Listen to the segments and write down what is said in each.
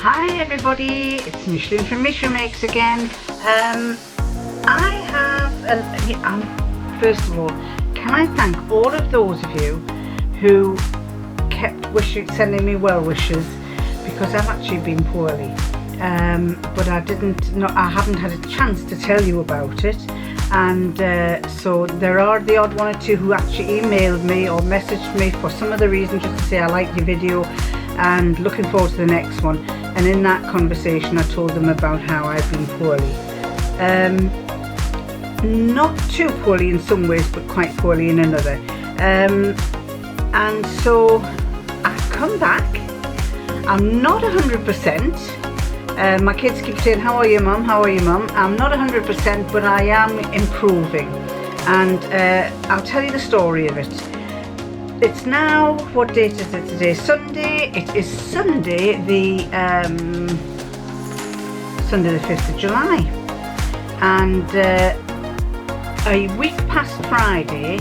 Hi everybody, it's Micheline from Micheline Makes again. First of all, can I thank all of those of you who kept sending me well wishes, because I've actually been poorly, but I haven't had a chance to tell you about it, and so there are the odd one or two who actually emailed me or messaged me for some other reason, just to say I like your video and looking forward to the next one. And in that conversation I told them about how I've been poorly, not too poorly in some ways but quite poorly in another, and so I've come back. I'm not 100%. My kids keep saying, how are you mum, how are you mum? I'm not 100%, but I am improving, and I'll tell you the story of it. It's now, what date is it today? Sunday. It is Sunday the 5th of July, and a week past Friday,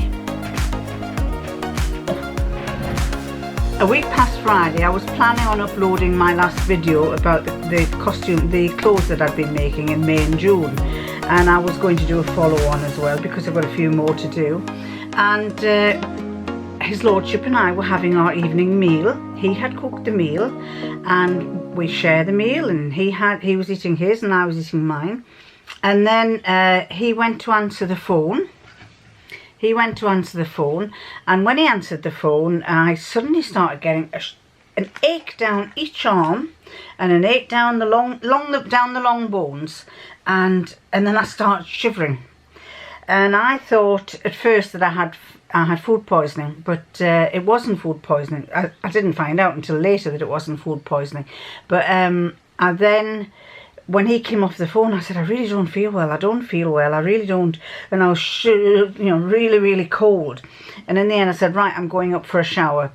I was planning on uploading my last video about the clothes that I've been making in May and June, and I was going to do a follow on as well because I've got a few more to do. And His Lordship and I were having our evening meal. He had cooked the meal and we shared the meal, and he was eating his and I was eating mine. And then he went to answer the phone. And when he answered the phone, I suddenly started getting an ache down each arm and an ache down the long bones, and then I started shivering. And I thought at first that I had food poisoning, but it wasn't food poisoning. I didn't find out until later that it wasn't food poisoning. But and then when he came off the phone, I said, I really don't feel well. I don't feel well. I really don't. And I was, really, really cold. And in the end, I said, right, I'm going up for a shower.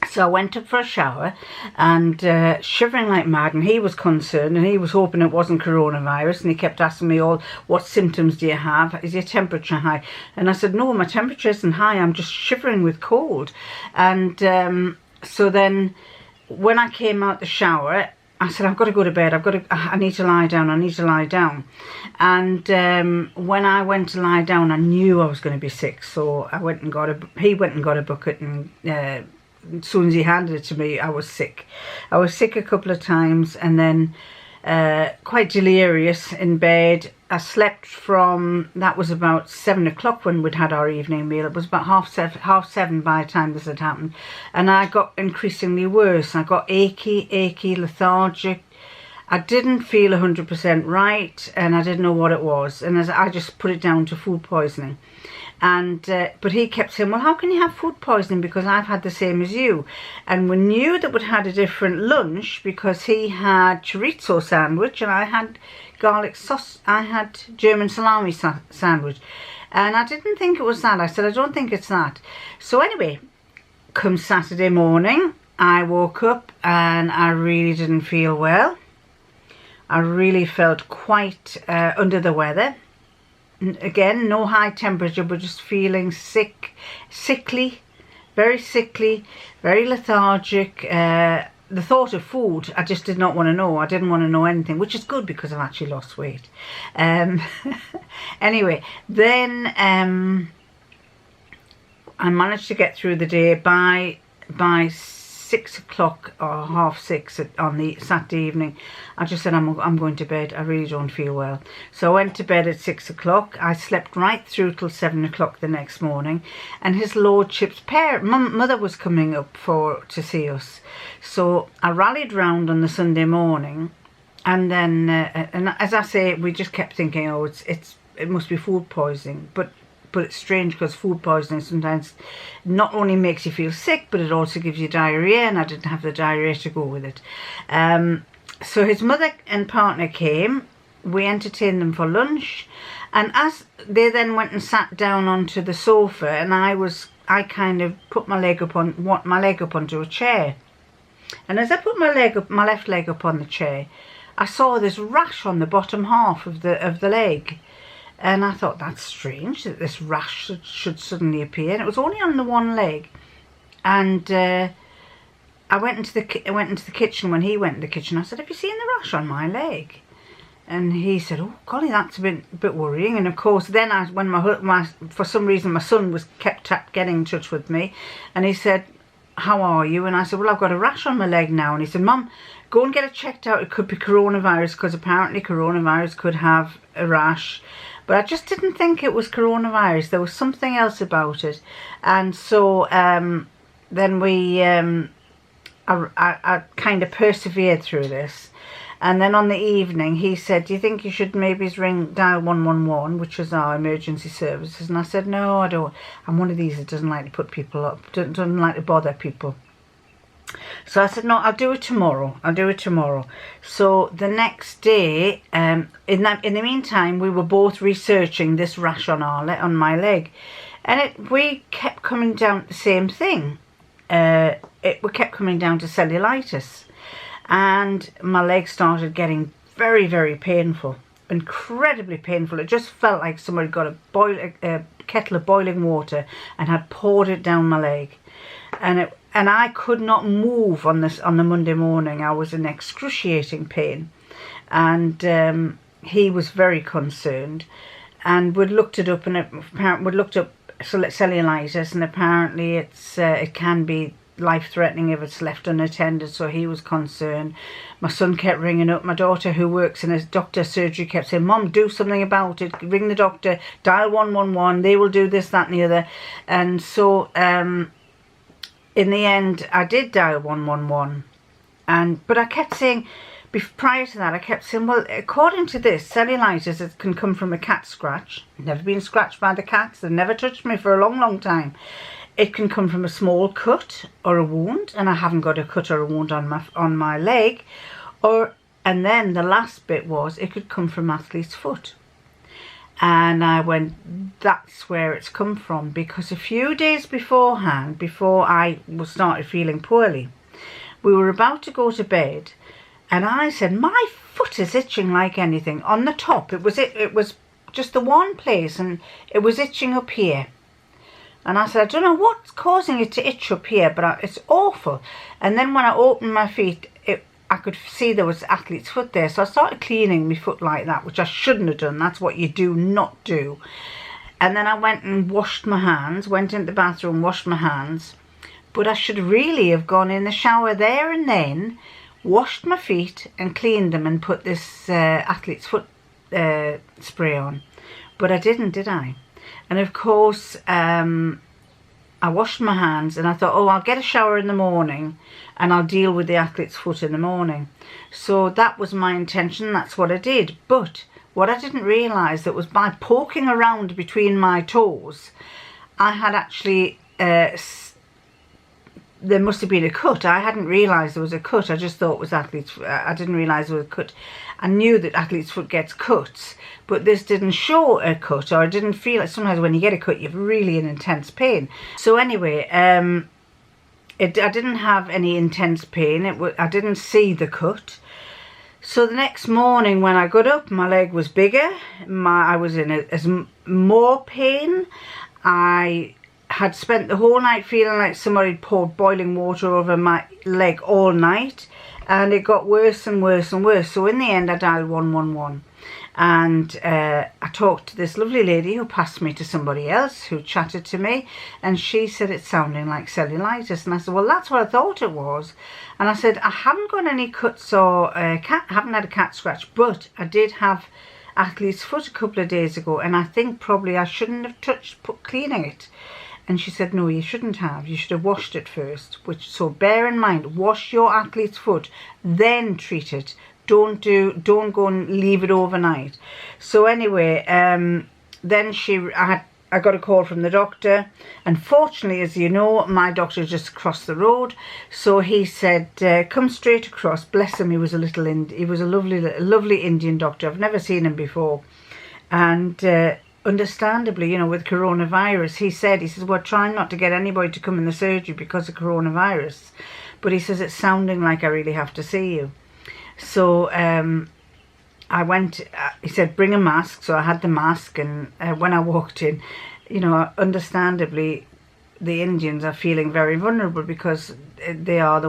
So I went up for a shower and shivering like mad, and he was concerned and he was hoping it wasn't coronavirus, and he kept asking me all, what symptoms do you have? Is your temperature high? And I said, no, my temperature isn't high, I'm just shivering with cold. And so then when I came out the shower, I said, I've got to go to bed, I need to lie down, And when I went to lie down, I knew I was going to be sick, so he went and got a bucket, and as soon as he handed it to me, I was sick. I was sick a couple of times, and then quite delirious in bed. I slept that was about 7 o'clock when we'd had our evening meal. It was about half seven by the time this had happened. And I got increasingly worse. I got achy, lethargic. I didn't feel 100% right, and I didn't know what it was. And I just put it down to food poisoning. And but he kept saying, well, how can you have food poisoning, because I've had the same as you. And we knew that we'd had a different lunch, because he had chorizo sandwich and I had garlic sauce. I had German salami sandwich, and I didn't think it was that. I said, I don't think it's that. So anyway, come Saturday morning, I woke up and I really didn't feel well. I really felt quite under the weather. Again, no high temperature, but just feeling sickly, very lethargic. The thought of food, I just did not want to know. I didn't want to know anything, which is good because I've actually lost weight. Anyway, then I managed to get through the day by 6 o'clock or 6:30 on the Saturday evening. I just said, I'm going to bed, I really don't feel well. So I went to bed at 6 o'clock. I slept right through till 7 o'clock the next morning, and His Lordship's mother was coming up to see us. So I rallied round on the Sunday morning, and then and as I say, we just kept thinking, oh, it must be food poisoning, but it's strange, because food poisoning sometimes not only makes you feel sick, but it also gives you diarrhea, and I didn't have the diarrhea to go with it. So his mother and partner came. We entertained them for lunch, and as they then went and sat down onto the sofa, and I kind of put my leg up onto a chair, and as I put my left leg up on the chair, I saw this rash on the bottom half of the leg. And I thought, that's strange that this rash should suddenly appear. And it was only on the one leg. And I went into the kitchen when he went in the kitchen. I said, "Have you seen the rash on my leg?" And he said, "Oh golly, that's a bit worrying." And of course, then when for some reason my son kept getting in touch with me, and he said, "How are you?" And I said, "Well, I've got a rash on my leg now." And he said, "Mum, go and get it checked out. It could be coronavirus, because apparently coronavirus could have a rash." But I just didn't think it was coronavirus. There was something else about it. And so then I kind of persevered through this. And then on the evening, he said, "Do you think you should maybe dial 111, which is our emergency services?" And I said, "No, I don't. I'm one of these that doesn't like to put people up, doesn't like to bother people." So I said, "No, I'll do it tomorrow. I'll do it tomorrow." So the next day, in the meantime, we were both researching this rash on my leg, and we kept coming down to the same thing. We kept coming down to cellulitis. And my leg started getting very, very painful, incredibly painful. It just felt like somebody got a kettle of boiling water and had poured it down my leg, and I could not move on the Monday morning. I was in excruciating pain, and he was very concerned, and we'd looked it up, and we'd looked up cellulitis, and apparently it can be life-threatening if it's left unattended, so he was concerned. My son kept ringing up. My daughter, who works in a doctor's surgery, kept saying, "Mum, do something about it, ring the doctor, dial 111, they will do this, that and the other." And so in the end I did dial 111, but I kept saying, prior to that, I kept saying, "Well, according to this, cellulitis, it can come from a cat scratch. Never been scratched by the cats, they've never touched me for a long, long time. It can come from a small cut or a wound, and I haven't got a cut or a wound on my leg." And then the last bit was, it could come from athlete's foot. And I went, that's where it's come from, because a few days beforehand, before I started feeling poorly, we were about to go to bed, and I said, "My foot is itching like anything." On the top, it was just the one place, and it was itching up here. And I said, "I don't know what's causing it to itch up here, but it's awful." And then when I opened my feet, I could see there was athlete's foot there. So I started cleaning my foot like that, which I shouldn't have done. That's what you do not do. And then I went and washed my hands, went into the bathroom, washed my hands. But I should really have gone in the shower there and then, washed my feet and cleaned them and put this athlete's foot spray on. But I didn't, did I? And of course, I washed my hands, and I thought, oh, I'll get a shower in the morning and I'll deal with the athlete's foot in the morning. So that was my intention. That's what I did. But what I didn't realise, that was by poking around between my toes, I had actually, there must have been a cut. I hadn't realised there was a cut. I just thought it was athlete's foot. I didn't realise there was a cut. I knew that athlete's foot gets cuts, but this didn't show a cut, or I didn't feel it. Sometimes when you get a cut, you have really an intense pain. So anyway, I didn't have any intense pain. I didn't see the cut. So the next morning when I got up, my leg was bigger. I was in more pain. I had spent the whole night feeling like somebody had poured boiling water over my leg all night, and it got worse and worse and worse. So in the end, I dialed 111, and I talked to this lovely lady who passed me to somebody else who chatted to me, and she said it's sounding like cellulitis. And I said, well, that's what I thought it was. And I said, I haven't got any cuts or haven't had a cat scratch, but I did have athlete's foot a couple of days ago, and I think probably I shouldn't have cleaning it. And she said, no, you shouldn't have. You should have washed it first. So bear in mind, wash your athlete's foot, then treat it. Don't go and leave it overnight. So anyway, then I got a call from the doctor. Unfortunately, as you know, my doctor just across the road. So he said, come straight across. Bless him, he was a lovely Indian doctor. I've never seen him before. And understandably, you know, with coronavirus, he says, we're trying not to get anybody to come in the surgery because of coronavirus. But he says, it's sounding like I really have to see you. So I went, he said, bring a mask. So I had the mask, and when I walked in, you know, understandably, the Indians are feeling very vulnerable because they are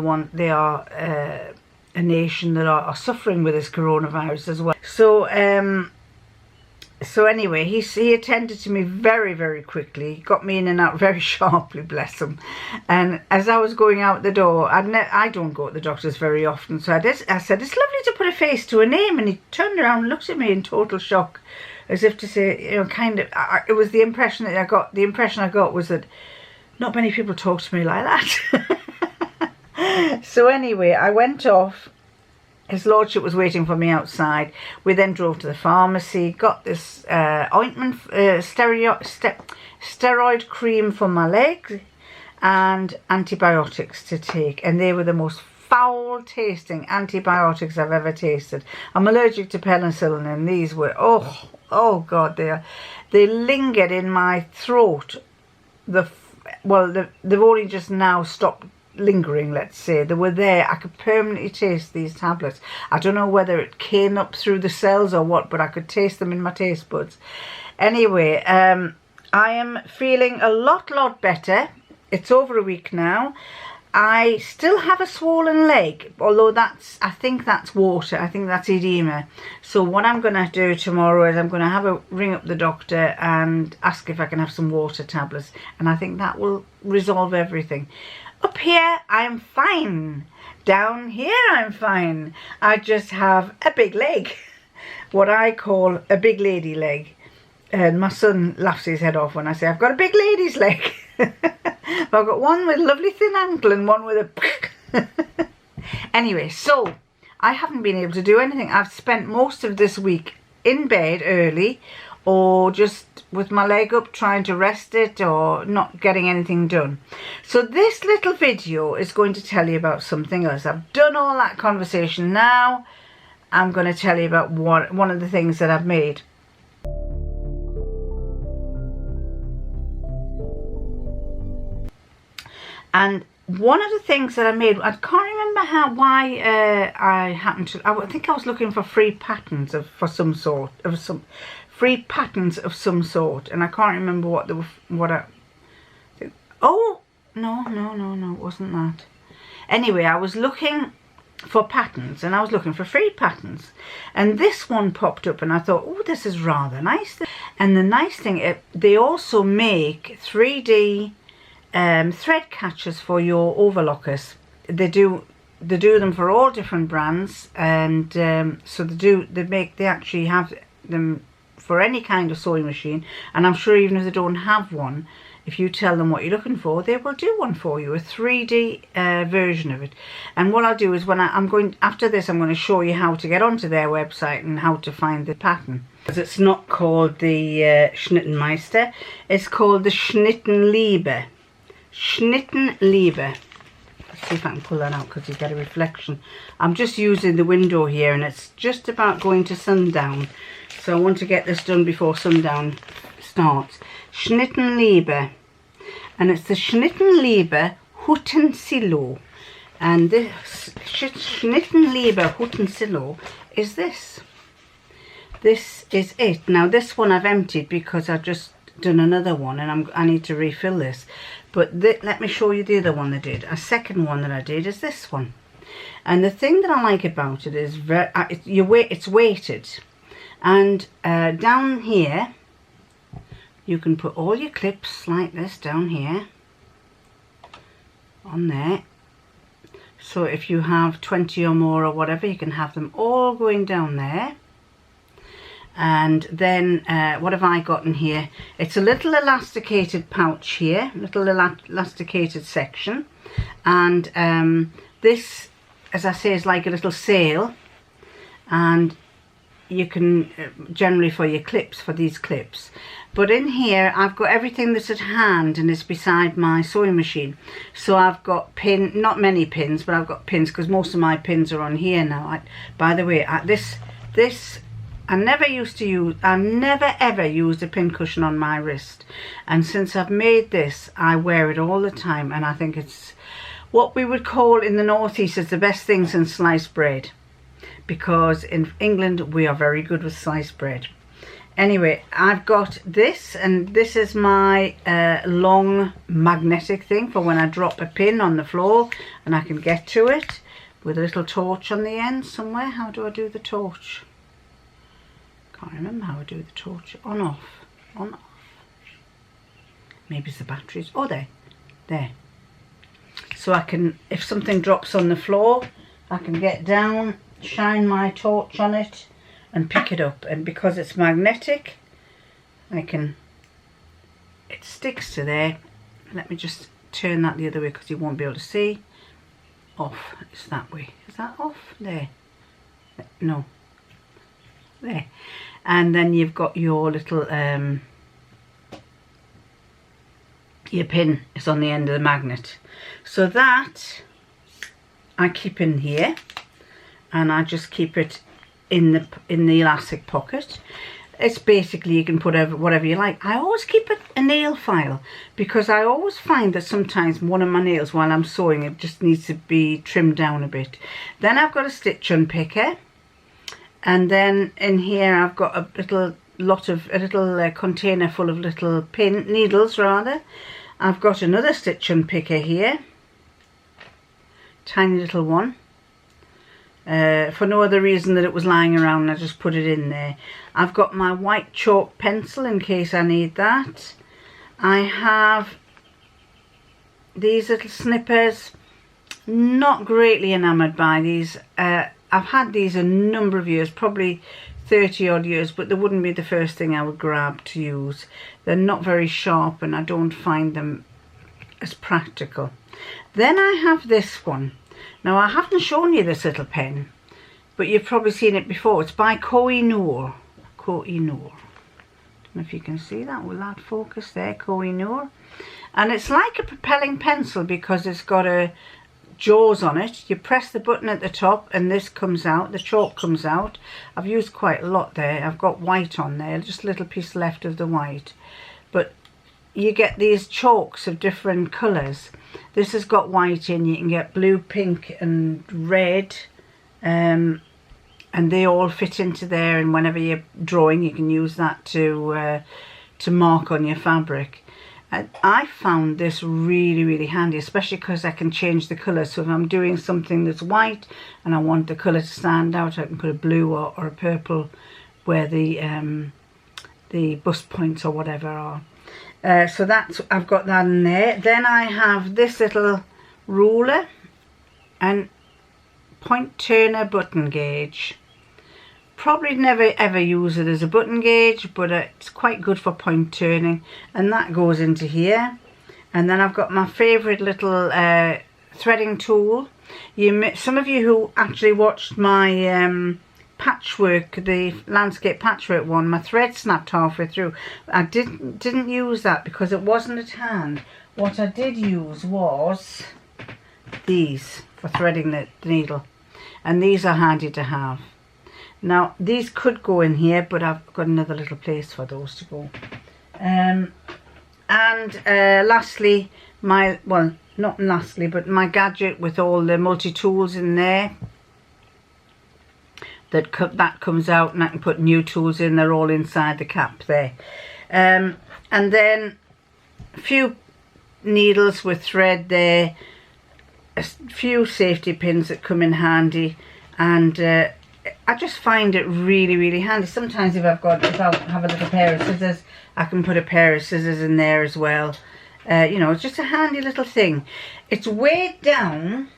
a nation that are suffering with this coronavirus as well. So anyway, he attended to me very, very quickly, got me in and out very sharply, bless him. And as I was going out the door, I don't go to the doctors very often, so I said, it's lovely to put a face to a name, and he turned around and looked at me in total shock, as if to say, you know, kind of, it was the impression that I got. The impression I got was that not many people talk to me like that. So anyway, I went off. His lordship was waiting for me outside. We then drove to the pharmacy, got this ointment, steroid cream for my legs, and antibiotics to take. And they were the most foul tasting antibiotics I've ever tasted. I'm allergic to penicillin, and these were, oh God, they lingered in my throat. They've only just now stopped lingering, let's say. They were there. I could permanently taste these tablets. I don't know whether it came up through the cells or what, but I could taste them in my taste buds. Anyway, I am feeling a lot better. It's over a week now. I still have a swollen leg, although I think that's water. I think that's edema. So what I'm going to do tomorrow is I'm going to ring up the doctor and ask if I can have some water tablets, and I think that will resolve everything. Up here, I'm fine. Down here, I'm fine. I just have a big leg, what I call a big lady leg. And my son laughs his head off when I say I've got a big lady's leg. I've got one with a lovely thin ankle and one with a... Anyway, so I haven't been able to do anything. I've spent most of this week in bed early, or just with my leg up trying to rest it, or not getting anything done. So this little video is going to tell you about something else. I've done all that conversation. Now I'm going to tell you about one of the things that I've made. And one of the things that I made, I can't remember why I happened to, I think I was looking for free patterns of some sort, and I can't remember oh, no, it wasn't that. Anyway, I was looking for patterns, and I was looking for free patterns, and this one popped up, and I thought, oh, this is rather nice. And the nice thing, they also make 3D thread catchers for your overlockers. They do them for all different brands, and so they actually have them for any kind of sewing machine. And I'm sure even if they don't have one, if you tell them what you're looking for, they will do one for you, a 3D version of it. And what I'll do is after this, I'm going to show you how to get onto their website and how to find the pattern. It's not called the Schnittenmeister, it's called the Schnittenliebe. Schnittenliebe. Let's see if I can pull that out, because you get a reflection. I'm just using the window here, and it's just about going to sundown, so I want to get this done before sundown starts. Schnittenliebe, and it's the Schnittenliebe Hutensilo, and this Schnittenliebe Hutensilo is this. This is it. Now this one I've emptied because I've just done another one, and I need to refill this. But let me show you the other one I did. A second one that I did is this one. And the thing that I like about it is it's weighted. And down here, you can put all your clips like this down here, on there. So if you have 20 or more or whatever, you can have them all going down there. And then what have I got in here? It's a little elasticated pouch here, little elasticated section, and this, as I say, is like a little sail, and you can generally for your clips, for these clips. But in here I've got everything that's at hand and is beside my sewing machine. So I've got not many pins, but I've got pins, because most of my pins are on here now. By the way, this I never ever used a pin cushion on my wrist, and since I've made this, I wear it all the time, and I think it's what we would call in the northeast is the best thing since sliced bread, because in England we are very good with sliced bread. Anyway, I've got this, and this is my long magnetic thing for when I drop a pin on the floor and I can get to it with a little torch on the end somewhere. How do I do the torch? Can't remember how I do the torch. On, off, on, off. Maybe it's the batteries. Oh, there. So I can, if something drops on the floor, I can get down, shine my torch on it and pick it up. And because it's magnetic, it sticks to there. Let me just turn that the other way because you won't be able to see. Off. It's that way. Is that off? There. No. There. And then you've got your little your pin is on the end of the magnet. So that I keep in here, and I just keep it in the elastic pocket. It's basically, you can put whatever you like. I always keep a nail file because I always find that sometimes one of my nails while I'm sewing it just needs to be trimmed down a bit. Then I've got a stitch unpicker, and then in here I've got a little container full of little needles rather. I've got another stitch unpicker here, tiny little one. For no other reason that it was lying around, I just put it in there. I've got my white chalk pencil in case I need that. I have these little snippers. Not greatly enamoured by these. I've had these a number of years, probably 30 odd years, but they wouldn't be the first thing I would grab to use. They're not very sharp and I don't find them as practical. Then I have this one. Now, I haven't shown you this little pen, but you've probably seen it before. It's by Koh-i-Noor. Koh-i-Noor. Don't know if you can see that. Will that focus there? Koh-i-Noor. And it's like a propelling pencil because it's got a jaws on it. You press the button at the top and this comes out. The chalk comes out. I've used quite a lot there. I've got white on there. Just a little piece left of the white. But you get these chalks of different colours. This has got white in. You can get blue, pink and red, and they all fit into there, and whenever you're drawing you can use that to mark on your fabric. I found this really handy, especially because I can change the colour. So if I'm doing something that's white and I want the colour to stand out, I can put a blue or a purple where the bust points or whatever are. So that's, I've got that in there. Then I have this little ruler and point turner button gauge. Probably never ever use it as a button gauge, but it's quite good for point turning, and that goes into here. And then I've got my favourite little threading tool. Some of you who actually watched my patchwork, the landscape patchwork one, my thread snapped halfway through. I didn't use that because it wasn't at hand. What I did use was these for threading the needle, and these are handy to have. Now these could go in here, but I've got another little place for those to go. Lastly, not lastly, but my gadget with all the multi-tools in there. That comes out, and I can put new tools in. They're all inside the cap there. And then a few needles with thread there, a few safety pins that come in handy, and I just find it really handy. Sometimes if I have a little pair of scissors, I can put a pair of scissors in there as well. You know, it's just a handy little thing. It's weighed down.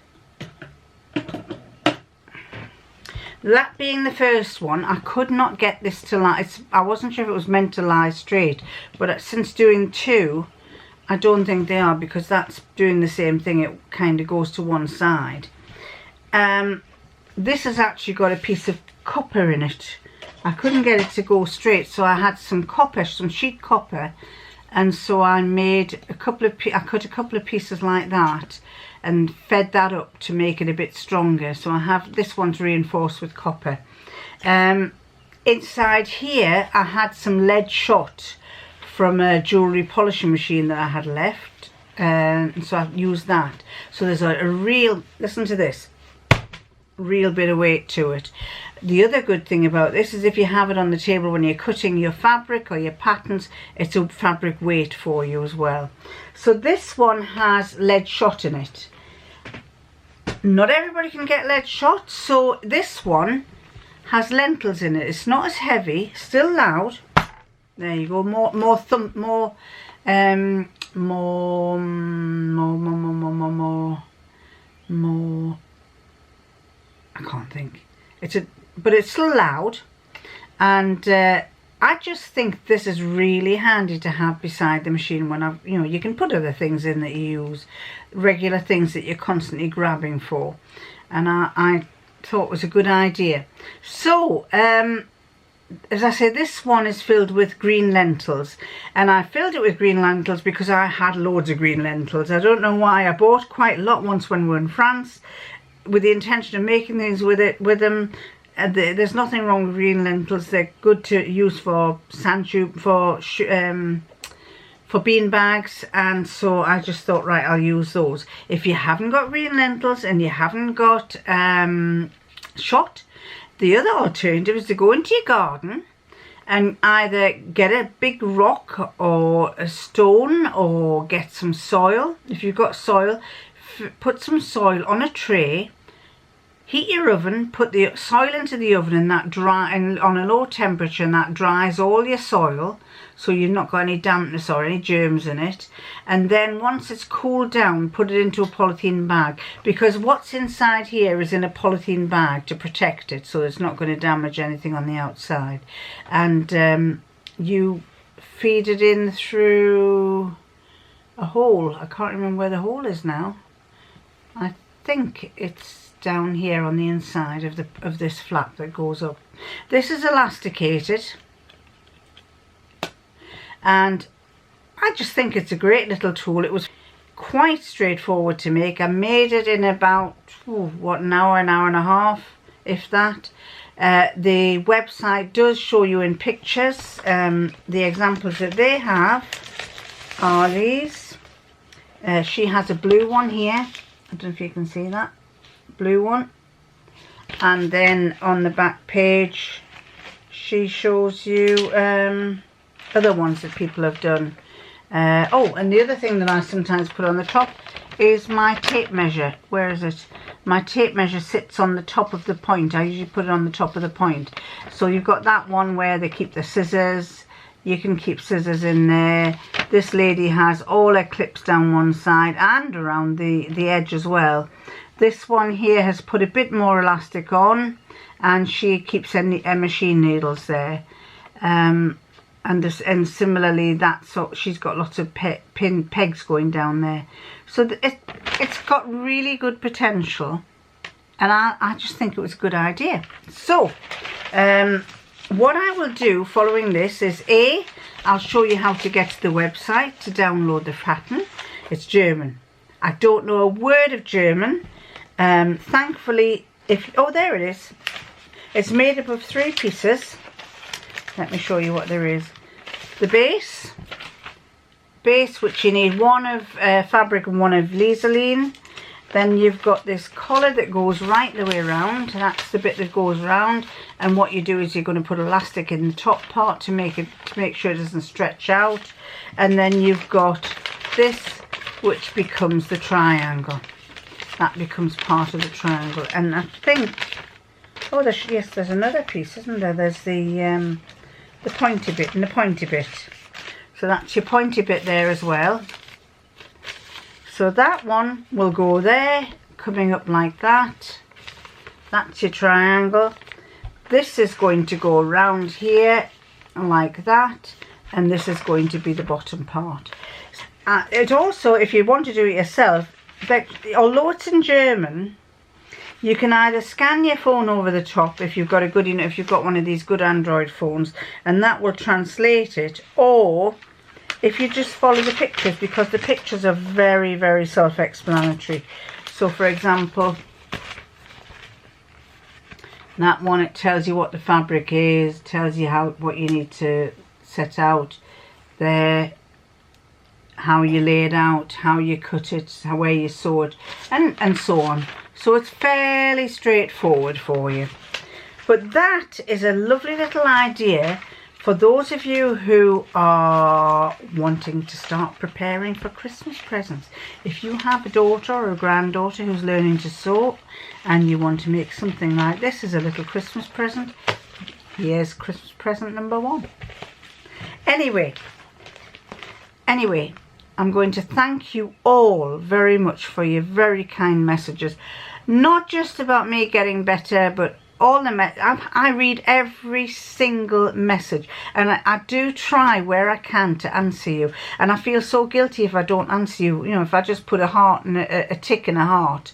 That being the first one, I could not get this to lie. I wasn't sure if it was meant to lie straight, but since doing two, I don't think they are, because that's doing the same thing. It kind of goes to one side. This has actually got a piece of copper in it. I couldn't get it to go straight, so I had some copper, some sheet copper, and so I made I cut a couple of pieces like that and fed that up to make it a bit stronger. So I have this one's reinforced with copper. Inside here I had some lead shot from a jewellery polishing machine that I had left, and so I've used that. So there's a real, listen to this, real bit of weight to it. The other good thing about this is if you have it on the table when you're cutting your fabric or your patterns, it's a fabric weight for you as well. So this one has lead shot in it. Not everybody can get lead shot, so this one has lentils in it. It's not as heavy, still loud. There you go. More. I can't think. But it's still loud, and I just think this is really handy to have beside the machine when you can put other things in that you use, regular things that you're constantly grabbing for, and I thought it was a good idea. So as I say, this one is filled with green lentils, and I filled it with green lentils because I had loads of green lentils. I don't know why. I bought quite a lot once when we were in France with the intention of making things with them. There's nothing wrong with green lentils. They're good to use for for bean bags, and so I just thought, right, I'll use those. If you haven't got green lentils and you haven't got shot, the other alternative is to go into your garden and either get a big rock or a stone or get some soil. If you've got soil, put some soil on a tray, heat your oven, put the soil into the oven, and that on a low temperature, and that dries all your soil, so you've not got any dampness or any germs in it. And then once it's cooled down, put it into a polythene bag, because what's inside here is in a polythene bag to protect it, so it's not going to damage anything on the outside. And you feed it in through a hole. I can't remember where the hole is now. I think it's down here on the inside of this flap that goes up. This is elasticated, and I just think it's a great little tool. It was quite straightforward to make. I made it in about an hour and a half, if that. The website does show you in pictures. The examples that they have are these. She has a blue one here. I don't know if you can see that blue one, and then on the back page she shows you other ones that people have done. Oh, and the other thing that I sometimes put on the top is my tape measure. Where is it? My tape measure sits on the top of the point. I usually put it on the top of the point. So you've got that one where they keep the scissors. You can keep scissors in there. This lady has all her clips down one side and around the edge as well. This one here has put a bit more elastic on, and she keeps her machine needles there. And similarly, she's got lots of pegs going down there. So it's got really good potential, and I just think it was a good idea. So what I will do following this is I'll show you how to get to the website to download the pattern. It's German. I don't know a word of German. Thankfully, there it is. It's made up of 3 pieces. Let me show you what there is. The base, which you need one of fabric and one of lisaline. Then you've got this collar that goes right the way around. That's the bit that goes around. And what you do is you're going to put elastic in the top part to make sure it doesn't stretch out. And then you've got this, which becomes the triangle. That becomes part of the triangle. And I think, there's another piece, isn't there? There's the pointy bit and the pointy bit. So that's your pointy bit there as well. So that one will go there, coming up like that. That's your triangle. This is going to go around here like that, and this is going to be the bottom part. It also, if you want to do it yourself, although it's in German, you can either scan your phone over the top if you've got if you've got one of these good Android phones, and that will translate it, or if you just follow the pictures, because the pictures are very, very self-explanatory. So for example, that one, it tells you what the fabric is, tells you what you need to set out there, how you lay it out, how you cut it, where you sew it, and so on. So it's fairly straightforward for you. But that is a lovely little idea for those of you who are wanting to start preparing for Christmas presents. If you have a daughter or a granddaughter who's learning to sew and you want to make something like this as a little Christmas present, here's Christmas present number 1. Anyway, I'm going to thank you all very much for your very kind messages. Not just about me getting better, but all the I read every single message, and I do try where I can to answer you, and I feel so guilty if I don't answer you. You know, if I just put a heart and a tick and a heart.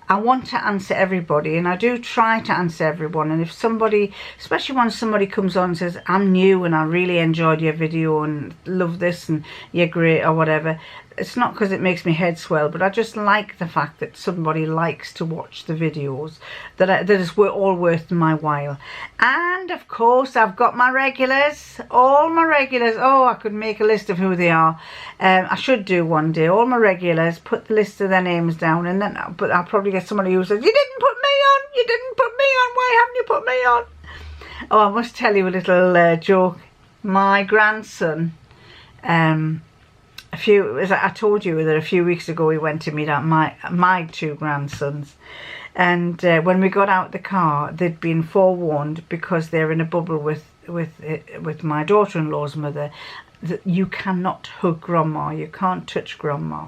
I want to answer everybody, and I do try to answer everyone. And if somebody, especially when somebody comes on and says, I'm new and I really enjoyed your video and love this and you're great or whatever, it's not because it makes me head swell, but I just like the fact that somebody likes to watch the videos, that is all worth my while. And of course I've got my regulars, all my regulars. Oh, I could make a list of who they are. I should do one day, all my regulars, put the list of their names down, and then but I'll probably get somebody who says, you didn't put me on, you didn't put me on, why haven't you put me on? Oh, I must tell you a little joke. My grandson, as I told you that a few weeks ago we went to meet up my 2 grandsons, and when we got out the car, they'd been forewarned, because they're in a bubble with my daughter-in-law's mother, that you cannot hug grandma, you can't touch grandma.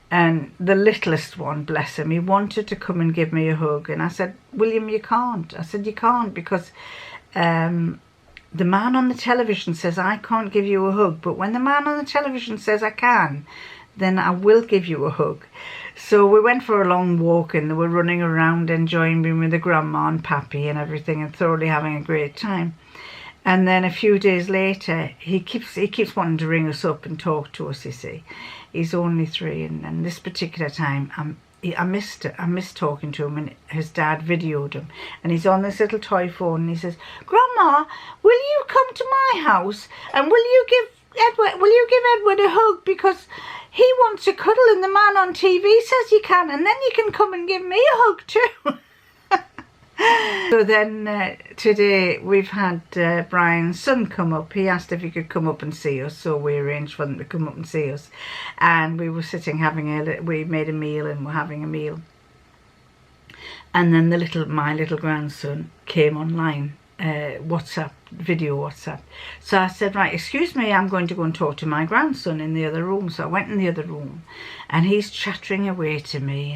And the littlest one, bless him, he wanted to come and give me a hug, and I said, William, you can't. I said, you can't, because the man on the television says I can't give you a hug, but when the man on the television says I can, then I will give you a hug. So we went for a long walk, and they were running around enjoying being with the grandma and pappy and everything, and thoroughly having a great time. And then a few days later, he keeps wanting to ring us up and talk to us, you see. He's only 3, and this particular time I missed talking to him, and his dad videoed him, and he's on this little toy phone, and he says, Grandma, will you come to my house, and will you give Edward a hug, because he wants to cuddle and the man on TV says you can, and then you can come and give me a hug too. So then today we've had Brian's son come up. He asked if he could come up and see us, so we arranged for them to come up and see us, and we were sitting we made a meal, and we're having a meal. And then my little grandson came online, video WhatsApp. So I said, right, excuse me, I'm going to go and talk to my grandson in the other room. So I went in the other room, and he's chattering away to me,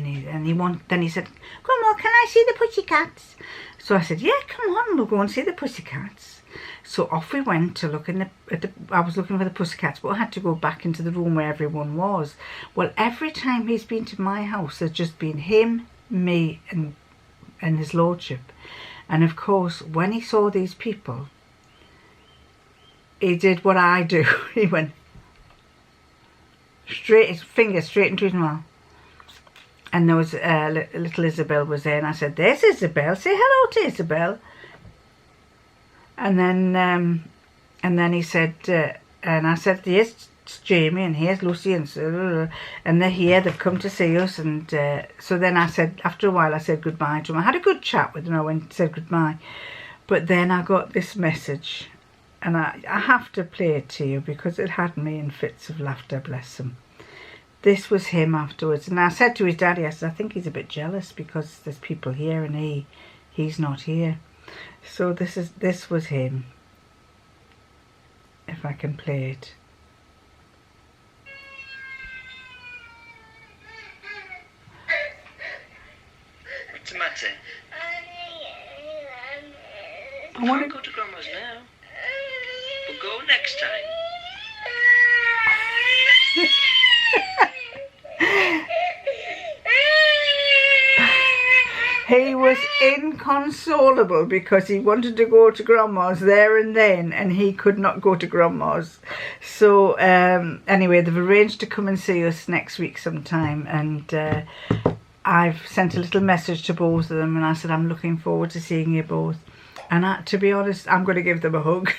then he said, Grandma, can I see the pussycats? So I said, yeah, come on, we'll go and see the pussycats. So off we went to look I was looking for the pussycats, but I had to go back into the room where everyone was. Well, every time he's been to my house, there's just been him, me, and his lordship. And of course, when he saw these people, he did what I do. He went his finger straight into his mouth. And there was little Isabel was there, and I said, there's Isabel, say hello to Isabel. And then he said, and I said, here's Jamie, and here's Lucy, and they're here, they've come to see us. And so then I said, after a while, I said goodbye to him. I had a good chat with him, I went and said goodbye. But then I got this message, and I have to play it to you because it had me in fits of laughter, bless him. This was him afterwards, and I said to his daddy, I said, I think he's a bit jealous because there's people here and he's not here. So this was him, if I can play it. What's the matter? I want to go to Grandma's now. We'll go next time. He was inconsolable because he wanted to go to Grandma's there and then, and he could not go to Grandma's. So anyway, they've arranged to come and see us next week sometime, and I've sent a little message to both of them, and I said, I'm looking forward to seeing you both. And to be honest, I'm going to give them a hug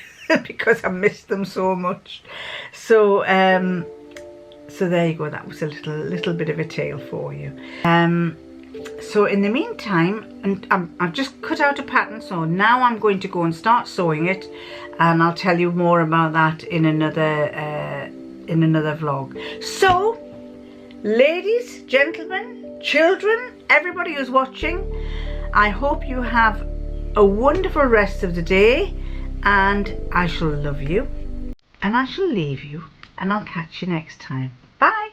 because I missed them so much. So so there you go. That was a little bit of a tale for you. So in the meantime, and I've just cut out a pattern, so now I'm going to go and start sewing it, and I'll tell you more about that in another vlog. So ladies, gentlemen, children, everybody who's watching, I hope you have a wonderful rest of the day, and I shall love you, and I shall leave you, and I'll catch you next time. Bye.